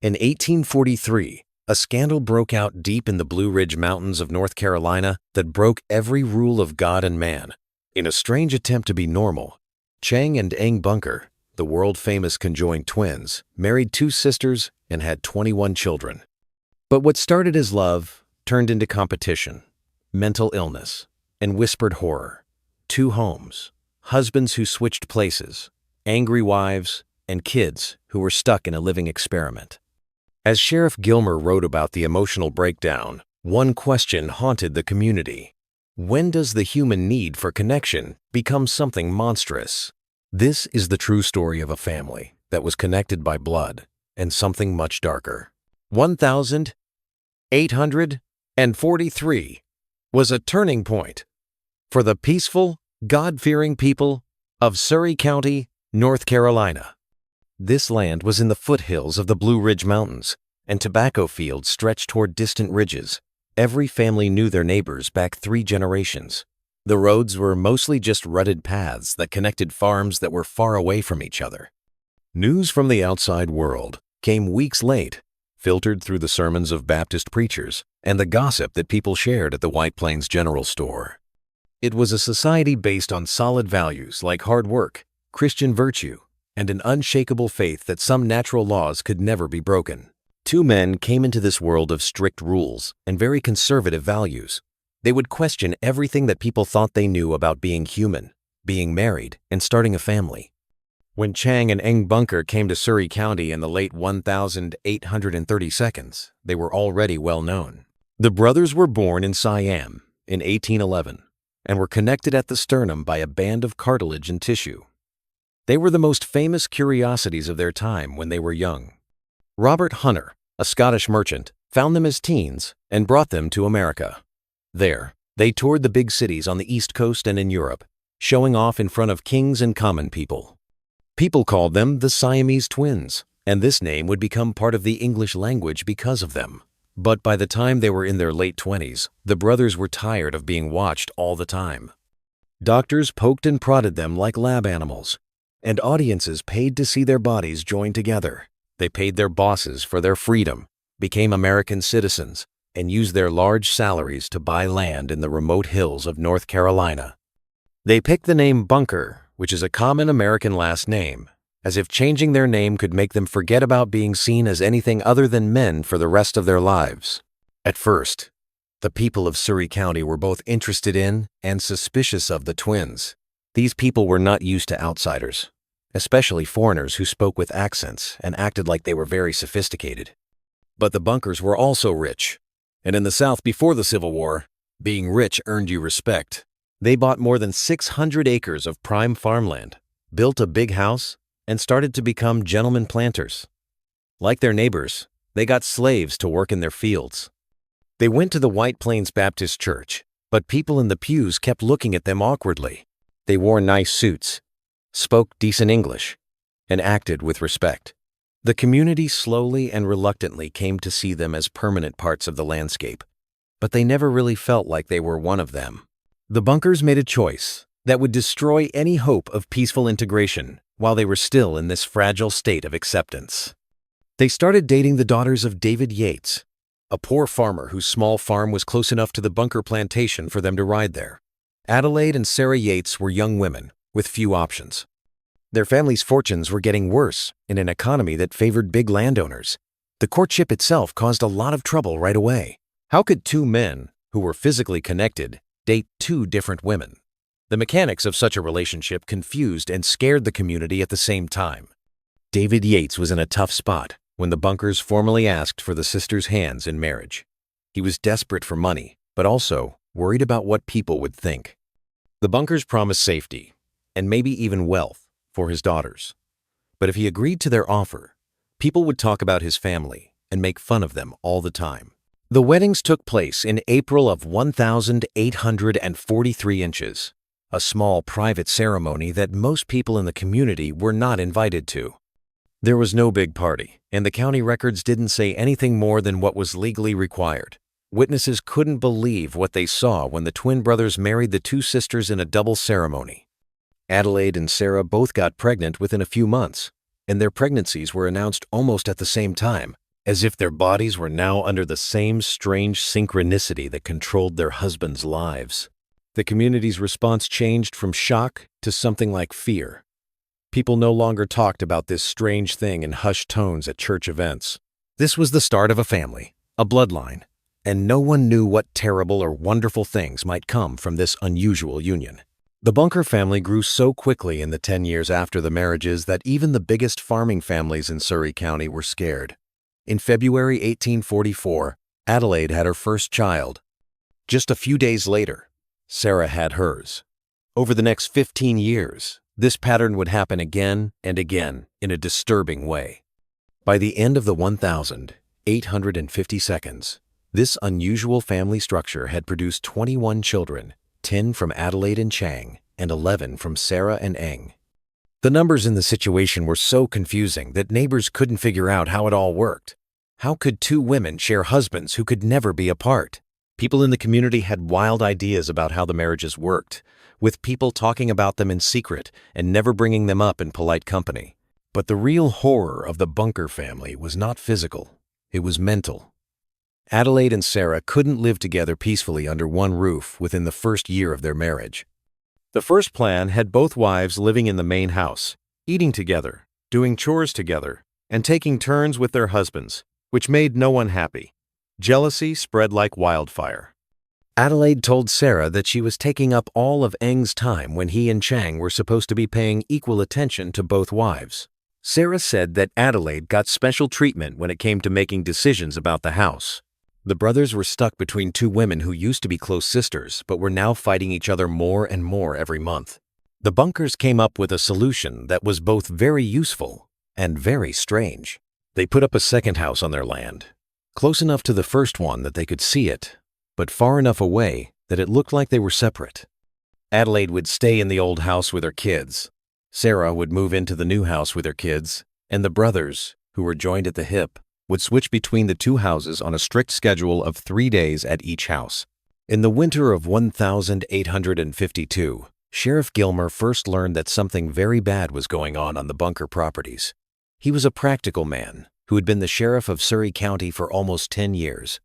In 1843, a scandal broke out deep in the Blue Ridge Mountains of North Carolina that broke every rule of God and man. In a strange attempt to be normal, Chang and Eng Bunker, the world-famous conjoined twins, married two sisters and had 21 children. But what started as love turned into competition, mental illness, and whispered horror. Two homes, husbands who switched places, angry wives, and kids who were stuck in a living experiment. As Sheriff Gilmer wrote about the emotional breakdown, one question haunted the community. When does the human need for connection become something monstrous? This is the true story of a family that was connected by blood and something much darker. 1843 was a turning point for the peaceful, God-fearing people of Surry County, North Carolina. This land was in the foothills of the Blue Ridge Mountains, and tobacco fields stretched toward distant ridges. Every family knew their neighbors back 3 generations. The roads were mostly just rutted paths that connected farms that were far away from each other. News from the outside world came weeks late, filtered through the sermons of Baptist preachers and the gossip that people shared at the White Plains General Store. It was a society based on solid values like hard work, Christian virtue, and an unshakable faith that some natural laws could never be broken. 2 men came into this world of strict rules and very conservative values. They would question everything that people thought they knew about being human, being married, and starting a family. When Chang and Eng Bunker came to Surry County in the late 1832s, they were already well known. The brothers were born in Siam in 1811 and were connected at the sternum by a band of cartilage and tissue. They were the most famous curiosities of their time when they were young. Robert Hunter, a Scottish merchant, found them as teens and brought them to America. There, they toured the big cities on the East Coast and in Europe, showing off in front of kings and common people. People called them the Siamese twins, and this name would become part of the English language because of them. But by the time they were in their late 20s, the brothers were tired of being watched all the time. Doctors poked and prodded them like lab animals, and audiences paid to see their bodies joined together. They paid their bosses for their freedom, became American citizens, and used their large salaries to buy land in the remote hills of North Carolina. They picked the name Bunker, which is a common American last name, as if changing their name could make them forget about being seen as anything other than men for the rest of their lives. At first, the people of Surry County were both interested in and suspicious of the twins. These people were not used to outsiders, especially foreigners who spoke with accents and acted like they were very sophisticated. But the Bunkers were also rich, and in the South before the Civil War, being rich earned you respect. They bought more than 600 acres of prime farmland, built a big house, and started to become gentlemen planters. Like their neighbors, they got slaves to work in their fields. They went to the White Plains Baptist Church, but people in the pews kept looking at them awkwardly. They wore nice suits, spoke decent English, and acted with respect. The community slowly and reluctantly came to see them as permanent parts of the landscape, but they never really felt like they were one of them. The Bunkers made a choice that would destroy any hope of peaceful integration while they were still in this fragile state of acceptance. They started dating the daughters of David Yates, a poor farmer whose small farm was close enough to the Bunker plantation for them to ride there. Adelaide and Sarah Yates were young women with few options. Their family's fortunes were getting worse in an economy that favored big landowners. The courtship itself caused a lot of trouble right away. How could 2 men, who were physically connected, date 2 different women? The mechanics of such a relationship confused and scared the community at the same time. David Yates was in a tough spot when the Bunkers formally asked for the sisters' hands in marriage. He was desperate for money, but also worried about what people would think. The Bunkers promised safety, and maybe even wealth, for his daughters. But if he agreed to their offer, people would talk about his family and make fun of them all the time. The weddings took place in April of 1843 inches, a small private ceremony that most people in the community were not invited to. There was no big party, and the county records didn't say anything more than what was legally required. Witnesses couldn't believe what they saw when the twin brothers married the 2 sisters in a double ceremony. Adelaide and Sarah both got pregnant within a few months, and their pregnancies were announced almost at the same time. as if their bodies were now under the same strange synchronicity that controlled their husbands' lives. The community's response changed from shock to something like fear. People no longer talked about this strange thing in hushed tones at church events. This was the start of a family, a bloodline, and no one knew what terrible or wonderful things might come from this unusual union. The Bunker family grew so quickly in the 10 years after the marriages that even the biggest farming families in Surrey County were scared. In February 1844, Adelaide had her first child. Just a few days later, Sarah had hers. Over the next 15 years, this pattern would happen again and again in a disturbing way. By the end of the 1,850 seconds, this unusual family structure had produced 21 children, 10 from Adelaide and Chang, and 11 from Sarah and Eng. The numbers in the situation were so confusing that neighbors couldn't figure out how it all worked. How could two women share husbands who could never be apart? People in the community had wild ideas about how the marriages worked, with people talking about them in secret and never bringing them up in polite company. But the real horror of the Bunker family was not physical, it was mental. Adelaide and Sarah couldn't live together peacefully under one roof within the first year of their marriage. The first plan had both wives living in the main house, eating together, doing chores together, and taking turns with their husbands, which made no one happy. Jealousy spread like wildfire. Adelaide told Sarah that she was taking up all of Eng's time when he and Chang were supposed to be paying equal attention to both wives. Sarah said that Adelaide got special treatment when it came to making decisions about the house. The brothers were stuck between two women who used to be close sisters but were now fighting each other more and more every month. The Bunkers came up with a solution that was both very useful and very strange. They put up a second house on their land, close enough to the first one that they could see it, but far enough away that it looked like they were separate. Adelaide would stay in the old house with her kids. Sarah would move into the new house with her kids, and the brothers, who were joined at the hip, would switch between the two houses on a strict schedule of 3 days at each house. In the winter of 1852, Sheriff Gilmer first learned that something very bad was going on the Bunker properties. He was a practical man who had been the sheriff of Surrey County for almost 10 years.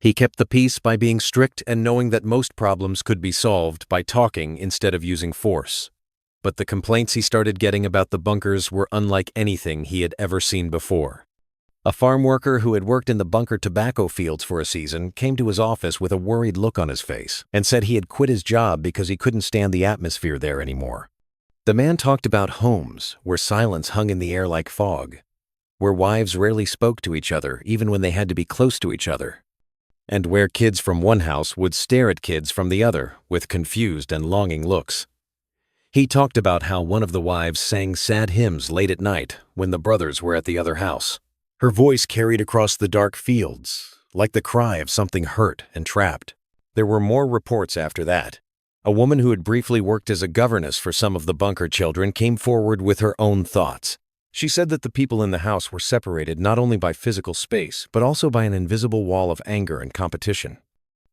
He kept the peace by being strict and knowing that most problems could be solved by talking instead of using force. But the complaints he started getting about the Bunkers were unlike anything he had ever seen before. A farm worker who had worked in the Bunker tobacco fields for a season came to his office with a worried look on his face and said he had quit his job because he couldn't stand the atmosphere there anymore. The man talked about homes where silence hung in the air like fog, where wives rarely spoke to each other even when they had to be close to each other, and where kids from one house would stare at kids from the other with confused and longing looks. He talked about how one of the wives sang sad hymns late at night when the brothers were at the other house. Her voice carried across the dark fields, like the cry of something hurt and trapped. There were more reports after that. A woman who had briefly worked as a governess for some of the Bunker children came forward with her own thoughts. She said that the people in the house were separated not only by physical space, but also by an invisible wall of anger and competition.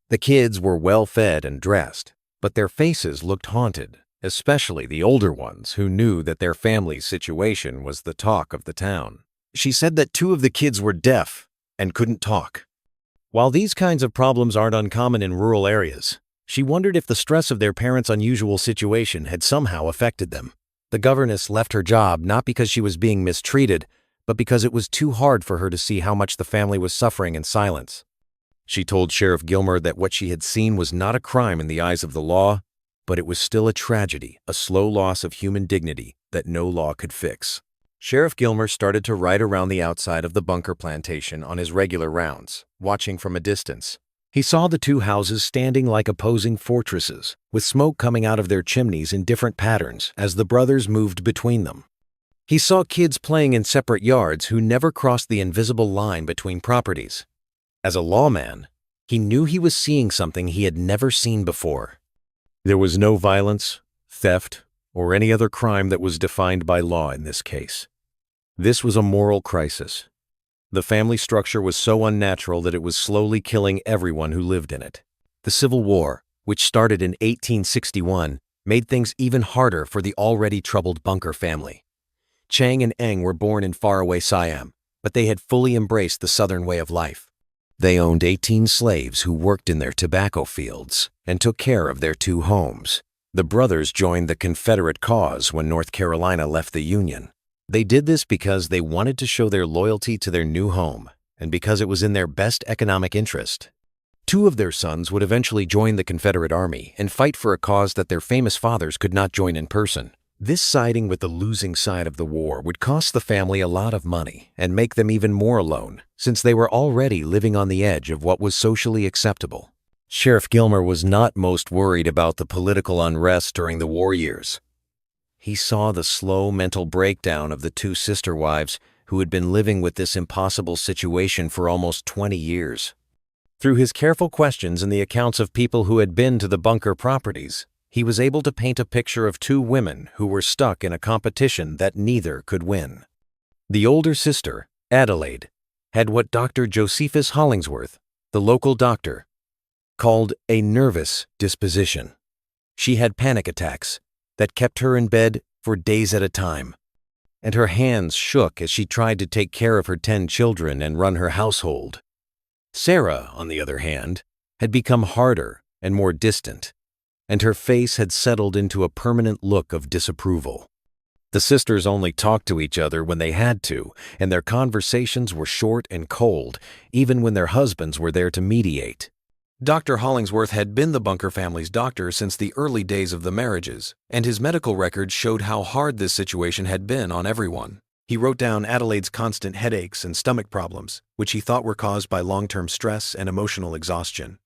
The kids were well fed and dressed, but their faces looked haunted, especially the older ones who knew that their family's situation was the talk of the town. She said that 2 of the kids were deaf and couldn't talk. While these kinds of problems aren't uncommon in rural areas, she wondered if the stress of their parents' unusual situation had somehow affected them. The governess left her job not because she was being mistreated, but because it was too hard for her to see how much the family was suffering in silence. She told Sheriff Gilmer that what she had seen was not a crime in the eyes of the law, but it was still a tragedy, a slow loss of human dignity that no law could fix. Sheriff Gilmer started to ride around the outside of the Bunker plantation on his regular rounds, watching from a distance. He saw the 2 houses standing like opposing fortresses, with smoke coming out of their chimneys in different patterns as the brothers moved between them. He saw kids playing in separate yards who never crossed the invisible line between properties. As a lawman, he knew he was seeing something he had never seen before. There was no violence, theft, or any other crime that was defined by law in this case. This was a moral crisis. The family structure was so unnatural that it was slowly killing everyone who lived in it. The Civil War, which started in 1861, made things even harder for the already troubled Bunker family. Chang and Eng were born in faraway Siam, but they had fully embraced the Southern way of life. They owned 18 slaves who worked in their tobacco fields and took care of their 2 homes. The brothers joined the Confederate cause when North Carolina left the Union. They did this because they wanted to show their loyalty to their new home and because it was in their best economic interest. 2 of their sons would eventually join the Confederate Army and fight for a cause that their famous fathers could not join in person. This siding with the losing side of the war would cost the family a lot of money and make them even more alone, since they were already living on the edge of what was socially acceptable. Sheriff Gilmer was not most worried about the political unrest during the war years. He saw the slow mental breakdown of the 2 sister wives who had been living with this impossible situation for almost 20 years. Through his careful questions and the accounts of people who had been to the bunker properties, he was able to paint a picture of 2 women who were stuck in a competition that neither could win. The older sister, Adelaide, had what Dr. Josephus Hollingsworth, the local doctor, called a nervous disposition. She had panic attacks that kept her in bed for days at a time, and her hands shook as she tried to take care of her 10 children and run her household. Sarah, on the other hand, had become harder and more distant, and her face had settled into a permanent look of disapproval. The sisters only talked to each other when they had to, and their conversations were short and cold, even when their husbands were there to mediate. Dr. Hollingsworth had been the Bunker family's doctor since the early days of the marriages, and his medical records showed how hard this situation had been on everyone. He wrote down Adelaide's constant headaches and stomach problems, which he thought were caused by long-term stress and emotional exhaustion.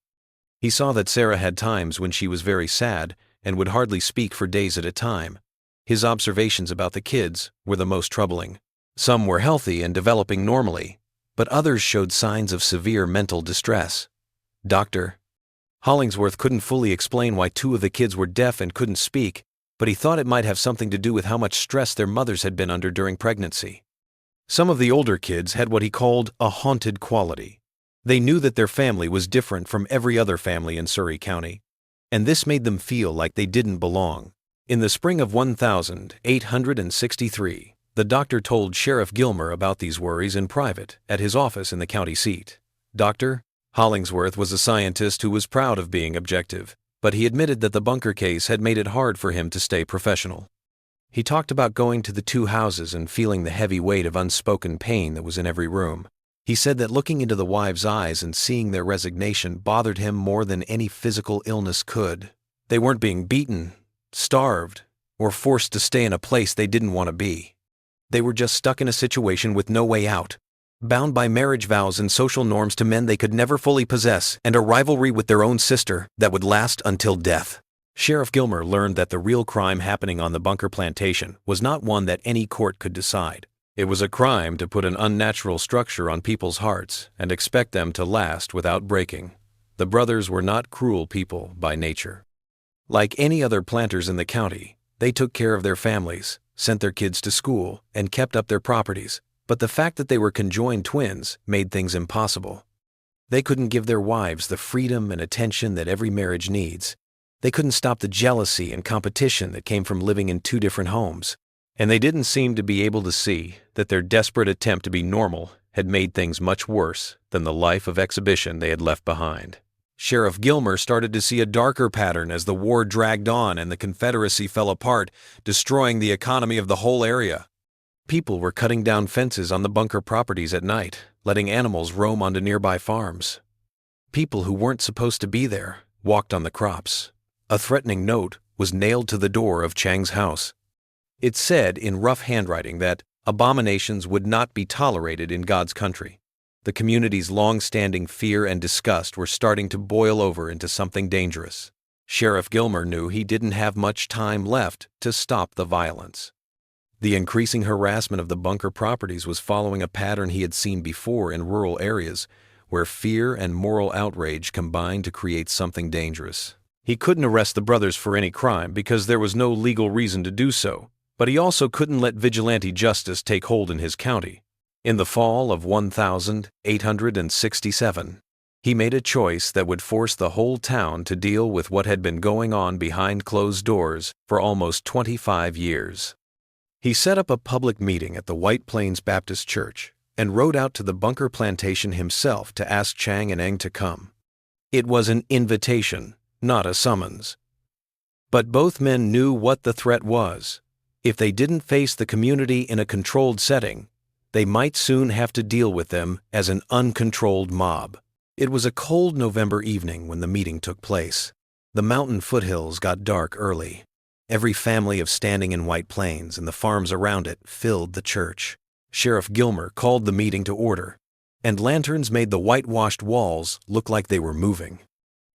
He saw that Sarah had times when she was very sad and would hardly speak for days at a time. His observations about the kids were the most troubling. Some were healthy and developing normally, but others showed signs of severe mental distress. Dr. Hollingsworth couldn't fully explain why 2 of the kids were deaf and couldn't speak, but he thought it might have something to do with how much stress their mothers had been under during pregnancy. Some of the older kids had what he called a haunted quality. They knew that their family was different from every other family in Surry County, and this made them feel like they didn't belong. In the spring of 1863, the doctor told Sheriff Gilmer about these worries in private at his office in the county seat. Dr. Hollingsworth was a scientist who was proud of being objective, but he admitted that the bunker case had made it hard for him to stay professional. He talked about going to the 2 houses and feeling the heavy weight of unspoken pain that was in every room. He said that looking into the wives' eyes and seeing their resignation bothered him more than any physical illness could. They weren't being beaten, starved, or forced to stay in a place they didn't want to be. They were just stuck in a situation with no way out, bound by marriage vows and social norms to men they could never fully possess, and a rivalry with their own sister that would last until death. Sheriff Gilmer learned that the real crime happening on the bunker plantation was not one that any court could decide. It was a crime to put an unnatural structure on people's hearts and expect them to last without breaking. The brothers were not cruel people by nature. Like any other planters in the county, they took care of their families, sent their kids to school, and kept up their properties. But the fact that they were conjoined twins made things impossible. They couldn't give their wives the freedom and attention that every marriage needs. They couldn't stop the jealousy and competition that came from living in 2 different homes. And they didn't seem to be able to see that their desperate attempt to be normal had made things much worse than the life of exhibition they had left behind. Sheriff Gilmer started to see a darker pattern as the war dragged on and the Confederacy fell apart, destroying the economy of the whole area. People were cutting down fences on the bunker properties at night, letting animals roam onto nearby farms. People who weren't supposed to be there walked on the crops. A threatening note was nailed to the door of Chang's house. It said in rough handwriting that abominations would not be tolerated in God's country. The community's long-standing fear and disgust were starting to boil over into something dangerous. Sheriff Gilmer knew he didn't have much time left to stop the violence. The increasing harassment of the bunker properties was following a pattern he had seen before in rural areas, where fear and moral outrage combined to create something dangerous. He couldn't arrest the brothers for any crime because there was no legal reason to do so, but he also couldn't let vigilante justice take hold in his county. In the fall of 1867, he made a choice that would force the whole town to deal with what had been going on behind closed doors for almost 25 years. He set up a public meeting at the White Plains Baptist Church, and rode out to the bunker plantation himself to ask Chang and Eng to come. It was an invitation, not a summons. But both men knew what the threat was. If they didn't face the community in a controlled setting, they might soon have to deal with them as an uncontrolled mob. It was a cold November evening when the meeting took place. The mountain foothills got dark early. Every family of Standing in White Plains and the farms around it filled the church. Sheriff Gilmer called the meeting to order, and lanterns made the whitewashed walls look like they were moving.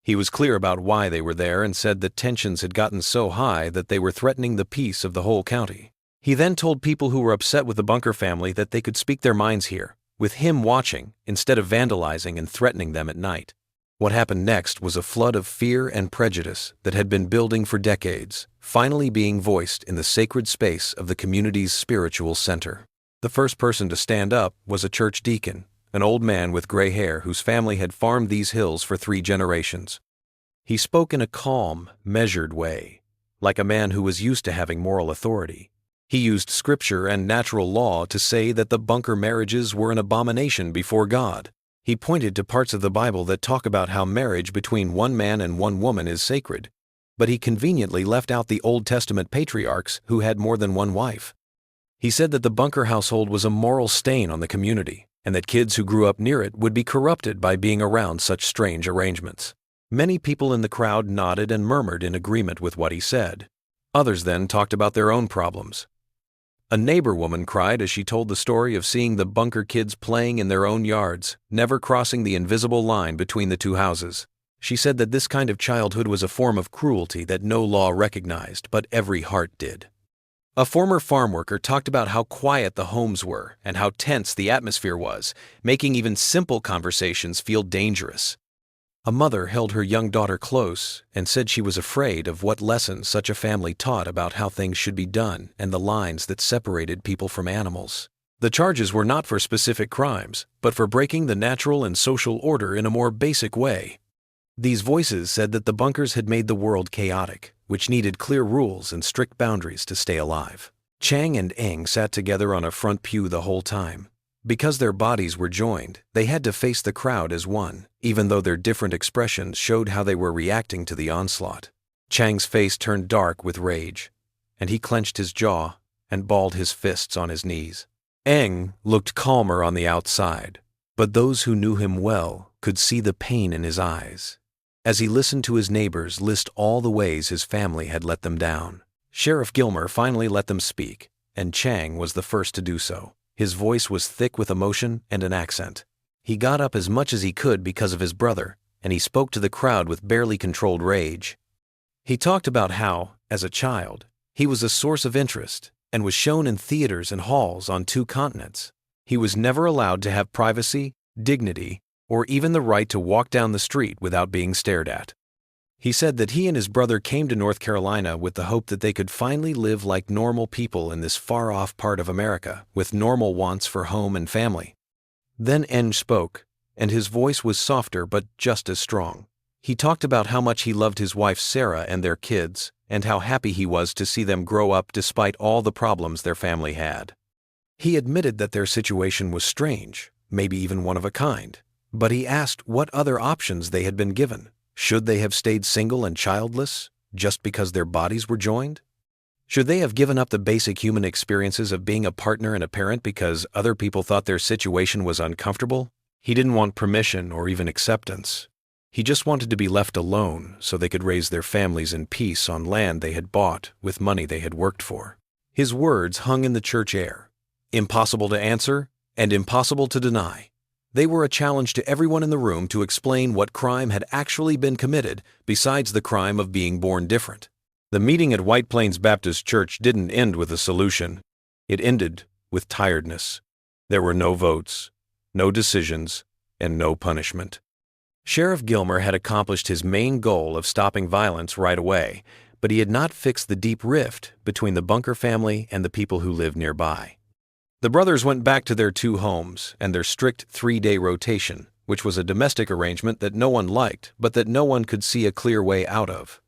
He was clear about why they were there and said that tensions had gotten so high that they were threatening the peace of the whole county. He then told people who were upset with the Bunker family that they could speak their minds here, with him watching instead of vandalizing and threatening them at night. What happened next was a flood of fear and prejudice that had been building for decades, finally being voiced in the sacred space of the community's spiritual center. The first person to stand up was a church deacon, an old man with gray hair whose family had farmed these hills for 3 generations. He spoke in a calm, measured way, like a man who was used to having moral authority. He used scripture and natural law to say that the Bunker marriages were an abomination before God. He pointed to parts of the Bible that talk about how marriage between one man and one woman is sacred, but he conveniently left out the Old Testament patriarchs who had more than one wife. He said that the Bunker household was a moral stain on the community, and that kids who grew up near it would be corrupted by being around such strange arrangements. Many people in the crowd nodded and murmured in agreement with what he said. Others then talked about their own problems. A neighbor woman cried as she told the story of seeing the Bunker kids playing in their own yards, never crossing the invisible line between the 2 houses. She said that this kind of childhood was a form of cruelty that no law recognized, but every heart did. A former farm worker talked about how quiet the homes were and how tense the atmosphere was, making even simple conversations feel dangerous. A mother held her young daughter close and said she was afraid of what lessons such a family taught about how things should be done and the lines that separated people from animals. The charges were not for specific crimes, but for breaking the natural and social order in a more basic way. These voices said that the Bunkers had made the world chaotic, which needed clear rules and strict boundaries to stay alive. Chang and Eng sat together on a front pew the whole time. Because their bodies were joined, they had to face the crowd as one, even though their different expressions showed how they were reacting to the onslaught. Chang's face turned dark with rage, and he clenched his jaw and balled his fists on his knees. Eng looked calmer on the outside, but those who knew him well could see the pain in his eyes, as he listened to his neighbors list all the ways his family had let them down. Sheriff Gilmer finally let them speak, and Chang was the first to do so. His voice was thick with emotion and an accent. He got up as much as he could because of his brother, and he spoke to the crowd with barely controlled rage. He talked about how, as a child, he was a source of interest and was shown in theaters and halls on 2 continents. He was never allowed to have privacy, dignity, or even the right to walk down the street without being stared at. He said that he and his brother came to North Carolina with the hope that they could finally live like normal people in this far-off part of America, with normal wants for home and family. Then Eng spoke, and his voice was softer but just as strong. He talked about how much he loved his wife Sarah and their kids, and how happy he was to see them grow up despite all the problems their family had. He admitted that their situation was strange, maybe even one of a kind, but he asked what other options they had been given. Should they have stayed single and childless, just because their bodies were joined? Should they have given up the basic human experiences of being a partner and a parent because other people thought their situation was uncomfortable? He didn't want permission or even acceptance. He just wanted to be left alone so they could raise their families in peace on land they had bought with money they had worked for. His words hung in the church air, impossible to answer and impossible to deny. They were a challenge to everyone in the room to explain what crime had actually been committed besides the crime of being born different. The meeting at White Plains Baptist Church didn't end with a solution. It ended with tiredness. There were no votes, no decisions, and no punishment. Sheriff Gilmer had accomplished his main goal of stopping violence right away, but he had not fixed the deep rift between the Bunker family and the people who lived nearby. The brothers went back to their 2 homes and their strict 3-day rotation, which was a domestic arrangement that no one liked, but that no one could see a clear way out of.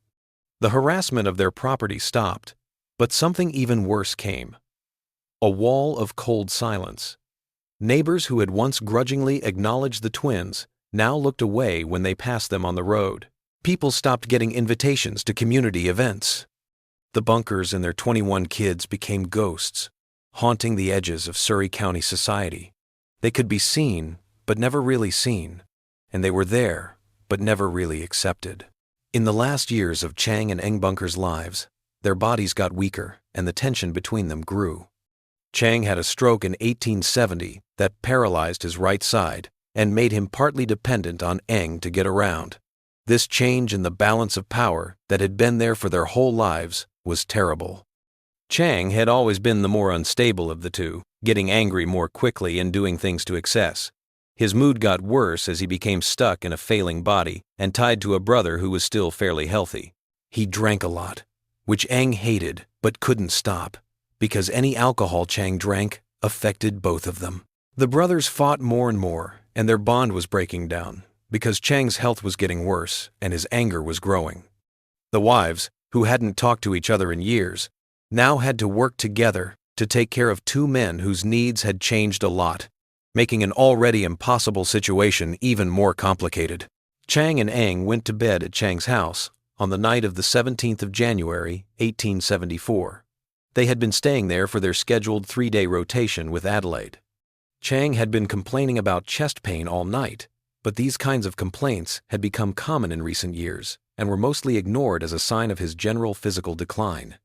The harassment of their property stopped, but something even worse came. A wall of cold silence. Neighbors who had once grudgingly acknowledged the twins now looked away when they passed them on the road. People stopped getting invitations to community events. The Bunkers and their 21 kids became ghosts, haunting the edges of Surrey County society. They could be seen, but never really seen, and they were there, but never really accepted. In the last years of Chang and Eng Bunker's lives, their bodies got weaker and the tension between them grew. Chang had a stroke in 1870 that paralyzed his right side and made him partly dependent on Eng to get around. This change in the balance of power that had been there for their whole lives was terrible. Chang had always been the more unstable of the two, getting angry more quickly and doing things to excess. His mood got worse as he became stuck in a failing body and tied to a brother who was still fairly healthy. He drank a lot, which Eng hated but couldn't stop, because any alcohol Chang drank affected both of them. The brothers fought more and more, and their bond was breaking down, because Chang's health was getting worse and his anger was growing. The wives, who hadn't talked to each other in years, now had to work together to take care of two men whose needs had changed a lot, making an already impossible situation even more complicated. Chang and Eng went to bed at Chang's house on the night of the 17th of January, 1874. They had been staying there for their scheduled 3-day rotation with Adelaide. Chang had been complaining about chest pain all night, but these kinds of complaints had become common in recent years and were mostly ignored as a sign of his general physical decline.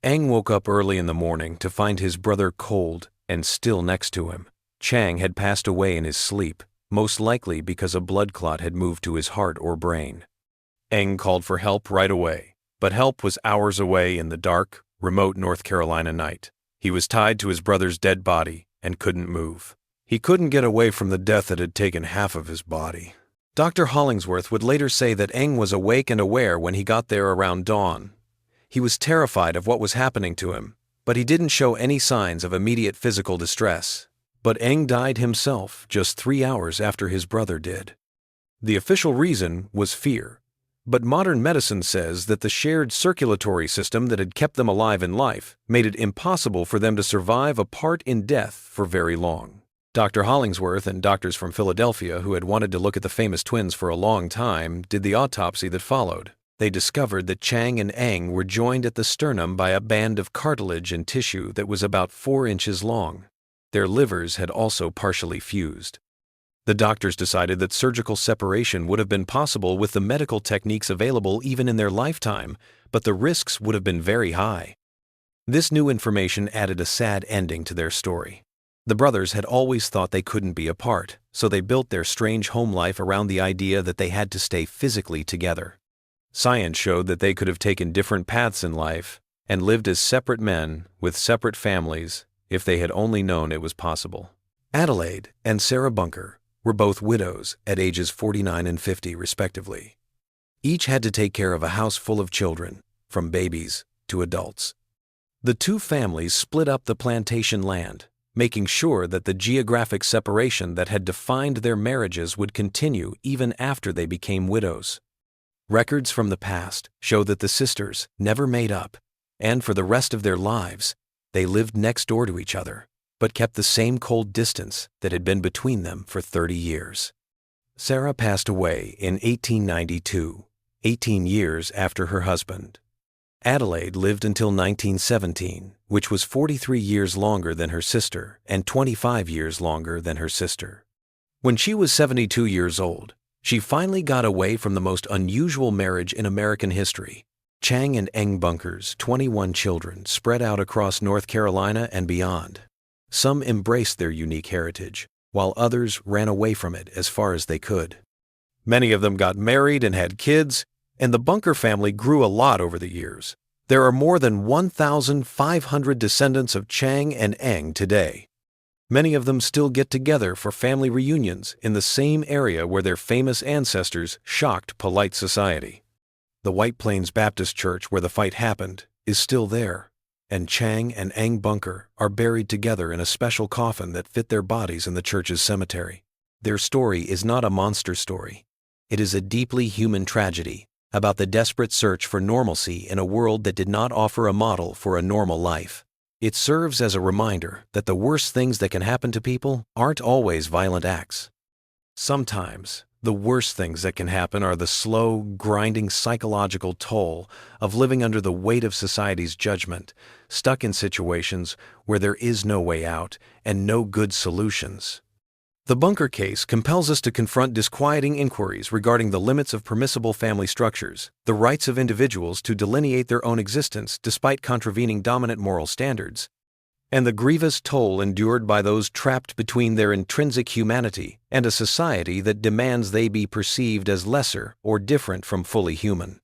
Eng woke up early in the morning to find his brother cold and still next to him. Chang had passed away in his sleep, most likely because a blood clot had moved to his heart or brain. Eng called for help right away, but help was hours away in the dark, remote North Carolina night. He was tied to his brother's dead body and couldn't move. He couldn't get away from the death that had taken half of his body. Dr. Hollingsworth would later say that Eng was awake and aware when he got there around dawn. He was terrified of what was happening to him, but he didn't show any signs of immediate physical distress. But Eng died himself just 3 hours after his brother did. The official reason was fear, but modern medicine says that the shared circulatory system that had kept them alive in life made it impossible for them to survive apart in death for very long. Dr. Hollingsworth and doctors from Philadelphia who had wanted to look at the famous twins for a long time did the autopsy that followed. They discovered that Chang and Eng were joined at the sternum by a band of cartilage and tissue that was about 4 inches long. Their livers had also partially fused. The doctors decided that surgical separation would have been possible with the medical techniques available even in their lifetime, but the risks would have been very high. This new information added a sad ending to their story. The brothers had always thought they couldn't be apart, so they built their strange home life around the idea that they had to stay physically together. Science showed that they could have taken different paths in life and lived as separate men with separate families if they had only known it was possible. Adelaide and Sarah Bunker were both widows at ages 49 and 50 respectively. Each had to take care of a house full of children, from babies to adults. The two families split up the plantation land, making sure that the geographic separation that had defined their marriages would continue even after they became widows. Records from the past show that the sisters never made up, and for the rest of their lives, they lived next door to each other, but kept the same cold distance that had been between them for 30 years. Sarah passed away in 1892, 18 years after her husband. Adelaide lived until 1917, which was 43 years longer than her sister and 25 years longer than her sister. When she was 72 years old, she finally got away from the most unusual marriage in American history. Chang and Eng Bunker's 21 children spread out across North Carolina and beyond. Some embraced their unique heritage, while others ran away from it as far as they could. Many of them got married and had kids, and the Bunker family grew a lot over the years. There are more than 1,500 descendants of Chang and Eng today. Many of them still get together for family reunions in the same area where their famous ancestors shocked polite society. The White Plains Baptist Church where the fight happened is still there, and Chang and Eng Bunker are buried together in a special coffin that fit their bodies in the church's cemetery. Their story is not a monster story. It is a deeply human tragedy about the desperate search for normalcy in a world that did not offer a model for a normal life. It serves as a reminder that the worst things that can happen to people aren't always violent acts. Sometimes, the worst things that can happen are the slow, grinding psychological toll of living under the weight of society's judgment, stuck in situations where there is no way out and no good solutions. The Bunker case compels us to confront disquieting inquiries regarding the limits of permissible family structures, the rights of individuals to delineate their own existence despite contravening dominant moral standards, and the grievous toll endured by those trapped between their intrinsic humanity and a society that demands they be perceived as lesser or different from fully human.